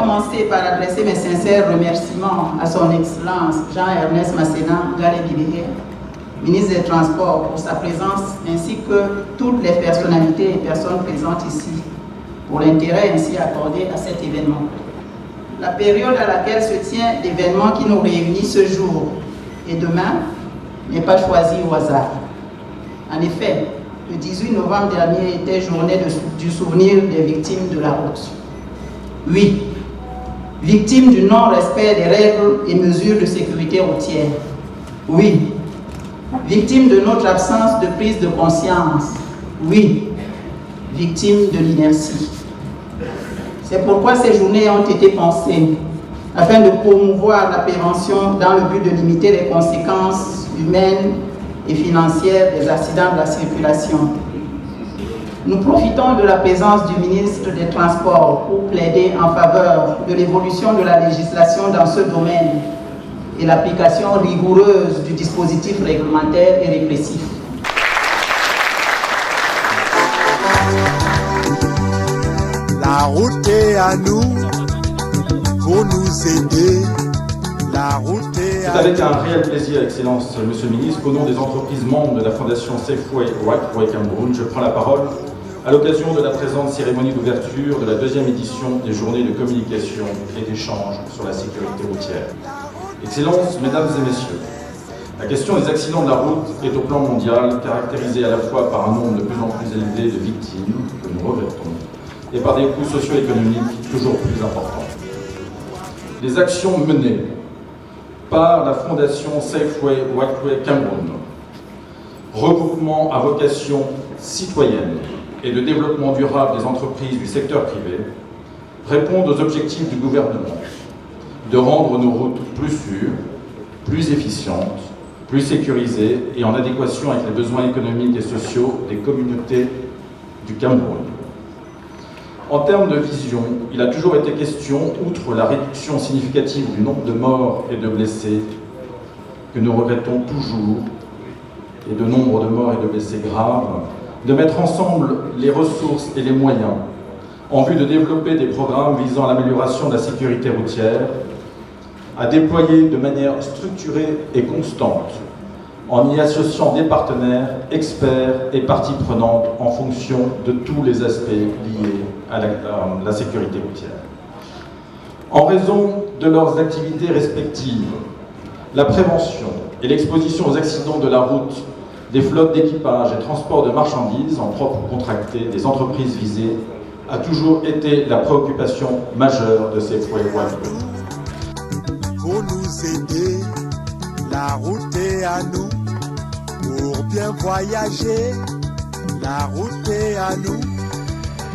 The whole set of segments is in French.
commencer par adresser mes sincères remerciements à son Excellence Jean-Ernest Masséna Galé-Bilihé, ministre des Transports, pour sa présence, ainsi que toutes les personnalités et personnes présentes ici, pour l'intérêt ainsi accordé à cet événement. La période à laquelle se tient l'événement qui nous réunit ce jour et demain n'est pas choisie au hasard. En effet, le 18 novembre dernier était journée du souvenir des victimes de la route. Oui, victimes du non-respect des règles et mesures de sécurité routière. Oui, victimes de notre absence de prise de conscience. Oui, victimes de l'inertie. C'est pourquoi ces journées ont été pensées afin de promouvoir la prévention dans le but de limiter les conséquences humaines et financières des accidents de la circulation. Nous profitons de la présence du ministre des Transports pour plaider en faveur de l'évolution de la législation dans ce domaine et l'application rigoureuse du dispositif réglementaire et répressif. La route est à nous pour nous aider. La route est à C'est avec un réel plaisir, Excellence, Monsieur le Ministre, qu'au nom des entreprises membres de la Fondation Safeway Right Cameroun, je prends la parole à l'occasion de la présente cérémonie d'ouverture de la deuxième édition des Journées de communication et d'échange sur la sécurité routière. Excellences, Mesdames et Messieurs, la question des accidents de la route est au plan mondial caractérisée à la fois par un nombre de plus en plus élevé de victimes, que nous regrettons, et par des coûts socio-économiques toujours plus importants. Les actions menées par la Fondation Safeway Right Cameroun, regroupement à vocation citoyenne et de développement durable des entreprises du secteur privé, répondent aux objectifs du gouvernement de rendre nos routes plus sûres, plus efficientes, plus sécurisées et en adéquation avec les besoins économiques et sociaux des communautés du Cameroun. En termes de vision, il a toujours été question, outre la réduction significative du nombre de morts et de blessés, que nous regrettons toujours, et de nombre de morts et de blessés graves, de mettre ensemble les ressources et les moyens en vue de développer des programmes visant à l'amélioration de la sécurité routière, à déployer de manière structurée et constante, en y associant des partenaires, experts et parties prenantes en fonction de tous les aspects liés à la sécurité routière. En raison de leurs activités respectives, la prévention et l'exposition aux accidents de la route des flottes d'équipage et transport de marchandises en propre ou contracté des entreprises visées a toujours été la préoccupation majeure de Safeway Right. pour nous aider. La route est à nous pour bien voyager. La route est à nous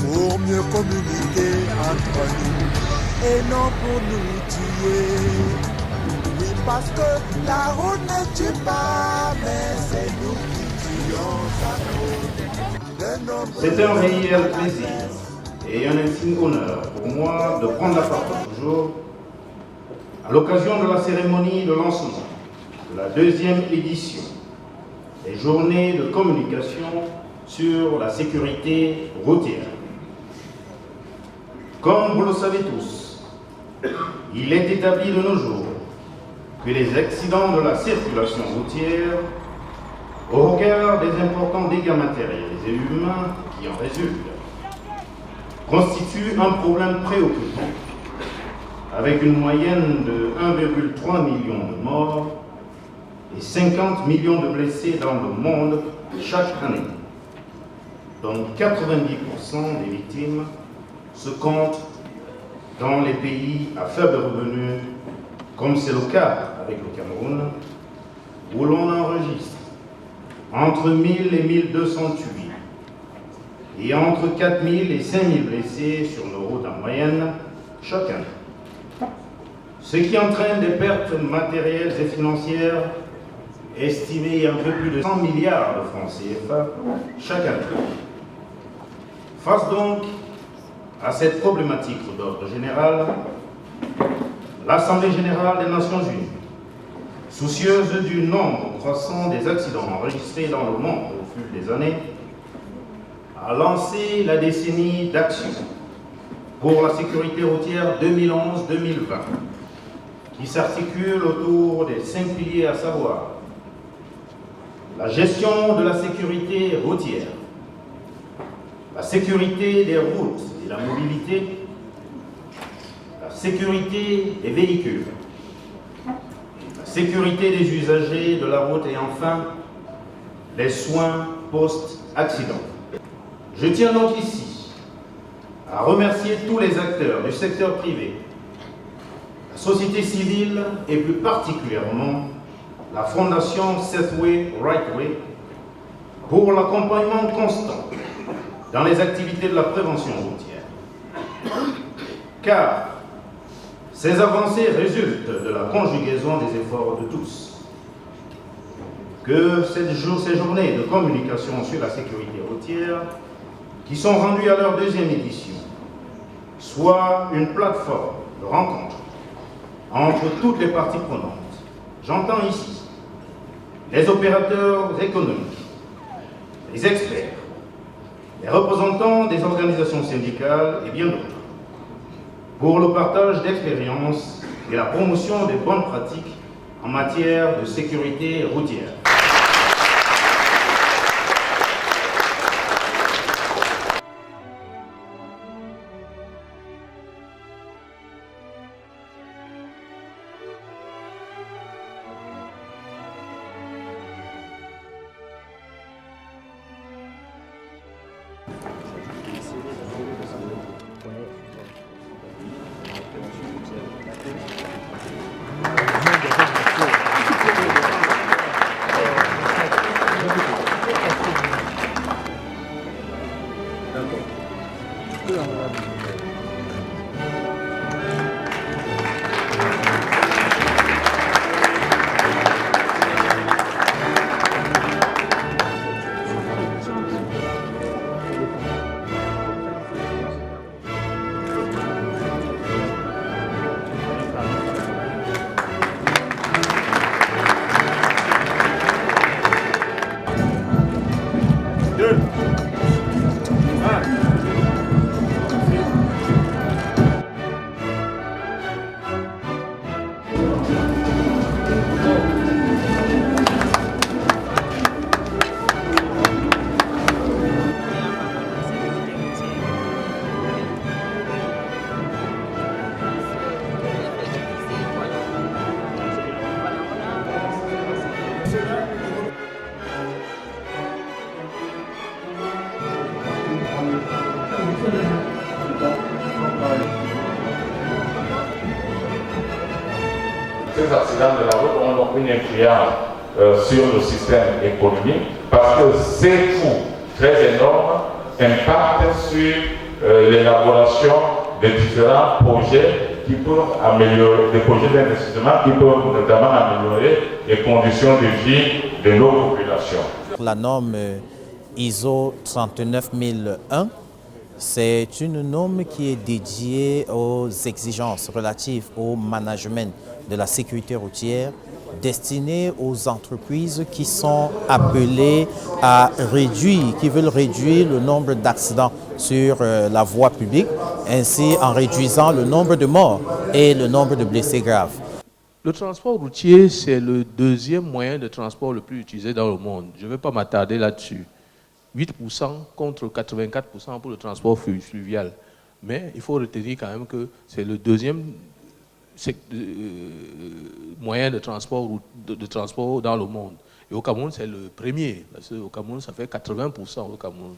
pour mieux communiquer entre nous et non pour nous tuer. Oui, parce que la route ne tue pas, mais c'est nous qui tuons sa route. C'est un réel plaisir et un intime honneur pour moi de prendre la parole toujours à l'occasion de la cérémonie de lancement de la deuxième édition des Journées de communication sur la sécurité routière. Comme vous le savez tous, il est établi de nos jours que les accidents de la circulation routière, au regard des importants dégâts matériels et humains qui en résultent, constituent un problème préoccupant, avec une moyenne de 1,3 million de morts et 50 millions de blessés dans le monde chaque année, dont 90% des victimes se comptent dans les pays à faible revenu, comme c'est le cas avec le Cameroun, où l'on enregistre entre 1000 et 1200 tués et entre 4000 et 5000 blessés sur nos routes en moyenne chaque année. Ce qui entraîne des pertes matérielles et financières estimées à un peu plus de 100 milliards de francs CFA chaque année. Face donc à cette problématique d'ordre général, l'Assemblée générale des Nations unies, soucieuse du nombre croissant des accidents enregistrés dans le monde au fil des années, a lancé la décennie d'action pour la sécurité routière 2011-2020, qui s'articule autour des 5 piliers à savoir la gestion de la sécurité routière, la sécurité des routes et la mobilité, la sécurité des véhicules, la sécurité des usagers de la route et enfin les soins post-accident. Je tiens donc ici à remercier tous les acteurs du secteur privé, la société civile et plus particulièrement la Fondation Sethway Rightway pour l'accompagnement constant dans les activités de la prévention routière. Car ces avancées résultent de la conjugaison des efforts de tous. Que ces journées de communication sur la sécurité routière, qui sont rendues à leur deuxième édition, soient une plateforme de rencontre entre toutes les parties prenantes. J'entends ici les opérateurs économiques, les experts, les représentants des organisations syndicales et bien d'autres, pour le partage d'expériences et la promotion des bonnes pratiques en matière de sécurité routière. Ces accidents de la route ont donc une influence sur le système économique parce que ces coûts très énormes impactent sur l'élaboration de différents projets qui peuvent améliorer, des projets d'investissement qui peuvent notamment améliorer les conditions de vie de nos populations. La norme ISO 39001, c'est une norme qui est dédiée aux exigences relatives au management de la sécurité routière, destinée aux entreprises qui sont appelées à réduire, qui veulent réduire le nombre d'accidents sur la voie publique, ainsi en réduisant le nombre de morts et le nombre de blessés graves. Le transport routier, c'est le deuxième moyen de transport le plus utilisé dans le monde. Je ne vais pas m'attarder là-dessus. 8% contre 84% pour le transport fluvial. Mais il faut retenir quand même que c'est le deuxième moyen de transport dans le monde. Et au Cameroun, c'est le premier. Parce qu'au Cameroun, ça fait 80% au Cameroun.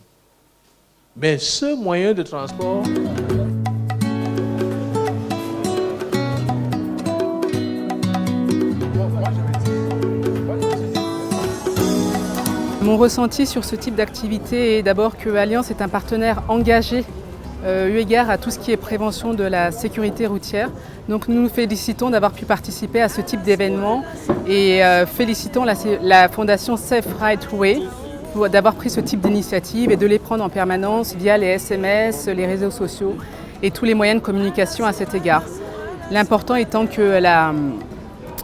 Mais ce moyen de transport... Mon ressenti sur ce type d'activité est d'abord que Alliance est un partenaire engagé eu égard à tout ce qui est prévention de la sécurité routière. Donc nous nous félicitons d'avoir pu participer à ce type d'événement et félicitons la Fondation Safe Rightway d'avoir pris ce type d'initiative et de les prendre en permanence via les SMS, les réseaux sociaux et tous les moyens de communication à cet égard. L'important étant que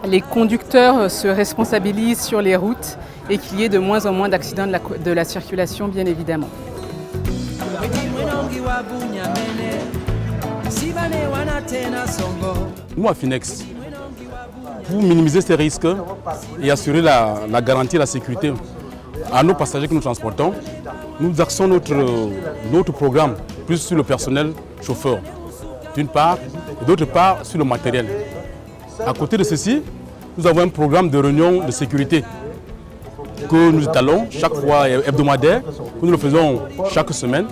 les conducteurs se responsabilisent sur les routes et qu'il y ait de moins en moins d'accidents de la circulation, bien évidemment. Nous, à Finex, pour minimiser ces risques et assurer la garantie et la sécurité à nos passagers que nous transportons, nous axons notre programme plus sur le personnel chauffeur, d'une part, et d'autre part sur le matériel. À côté de ceci, nous avons un programme de réunion de sécurité que nous étalons chaque fois hebdomadaire, que nous le faisons chaque semaine.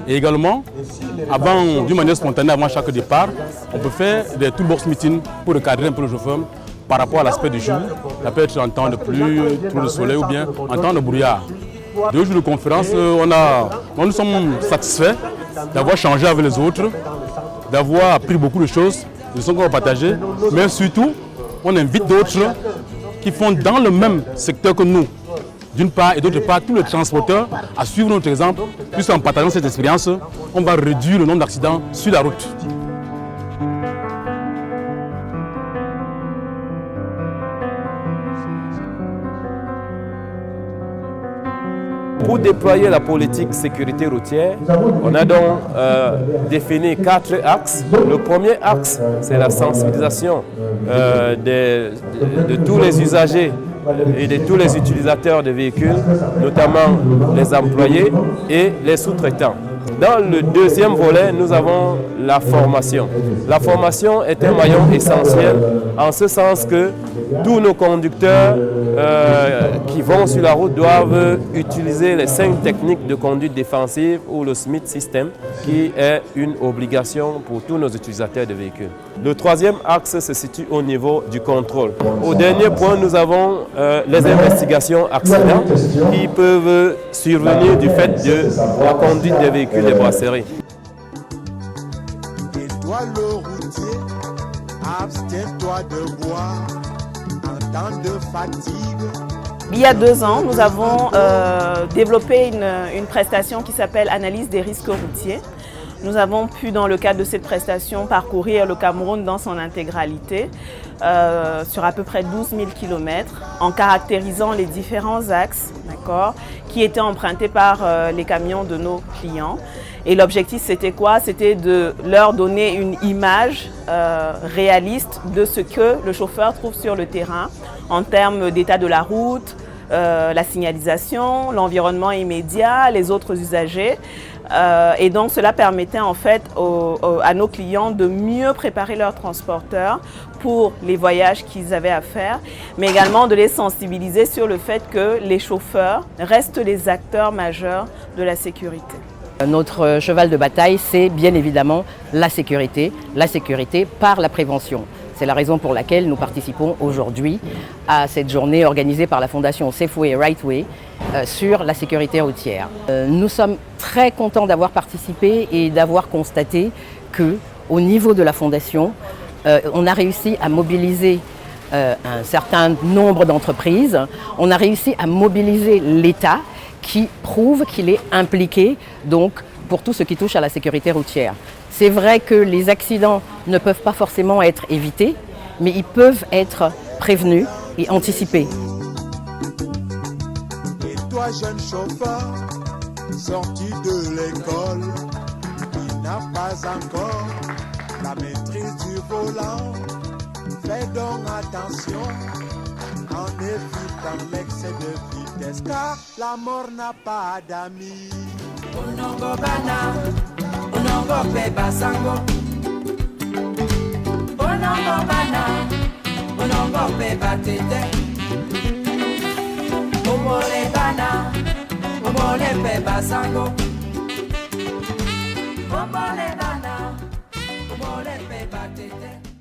Et également, d'une manière spontanée, avant chaque départ, on peut faire des toolbox meetings pour recadrer un peu le chauffeur par rapport à l'aspect du jour. Ça peut être en temps de pluie, trop de soleil ou bien en temps de brouillard. 2 jours de conférence, nous sommes satisfaits d'avoir changé avec les autres, d'avoir appris beaucoup de choses, de ce qu'on va partager, mais surtout, on invite d'autres qui font dans le même secteur que nous, d'une part, et d'autre part, tous les transporteurs à suivre notre exemple, puisqu'en partageant cette expérience, on va réduire le nombre d'accidents sur la route. Pour déployer la politique sécurité routière, on a donc défini 4 axes. Le premier axe, c'est la sensibilisation de tous les usagers et de tous les utilisateurs de véhicules, notamment les employés et les sous-traitants. Dans le deuxième volet, nous avons la formation. La formation est un maillon essentiel en ce sens que tous nos conducteurs qui vont sur la route doivent utiliser les 5 techniques de conduite défensive ou le SMIT system, qui est une obligation pour tous nos utilisateurs de véhicules. Le troisième axe se situe au niveau du contrôle. Au dernier point, nous avons les investigations accidents qui peuvent survenir du fait de la conduite des véhicules de brasserie. Et toi le routier, abstiens-toi de boire en temps de fatigue. Il y a 2 ans, nous avons développé une prestation qui s'appelle Analyse des risques routiers. Nous avons pu, dans le cadre de cette prestation, parcourir le Cameroun dans son intégralité, sur à peu près 12 000 km, en caractérisant les différents axes qui étaient empruntés par les camions de nos clients. Et l'objectif, c'était quoi? C'était de leur donner une image réaliste de ce que le chauffeur trouve sur le terrain, en termes d'état de la route, la signalisation, l'environnement immédiat, les autres usagers. Et donc cela permettait en fait à nos clients de mieux préparer leurs transporteurs pour les voyages qu'ils avaient à faire, mais également de les sensibiliser sur le fait que les chauffeurs restent les acteurs majeurs de la sécurité. Notre cheval de bataille, c'est bien évidemment la sécurité par la prévention. C'est la raison pour laquelle nous participons aujourd'hui à cette journée organisée par la Fondation Safeway Right Way sur la sécurité routière. Nous sommes très contents d'avoir participé et d'avoir constaté qu'au niveau de la Fondation, on a réussi à mobiliser un certain nombre d'entreprises, on a réussi à mobiliser l'État qui prouve qu'il est impliqué donc, pour tout ce qui touche à la sécurité routière. C'est vrai que les accidents ne peuvent pas forcément être évités, mais ils peuvent être prévenus et anticipés. Et toi, jeune chauffeur, sorti de l'école, qui n'a pas encore la maîtrise du volant, fais donc attention en évitant l'excès de vitesse, car la mort n'a pas d'amis. Unongo bana, unongo beba sango. Unongo bana, unongo beba tete. Umole bana, umole beba sango. Umole bana, umole beba tete.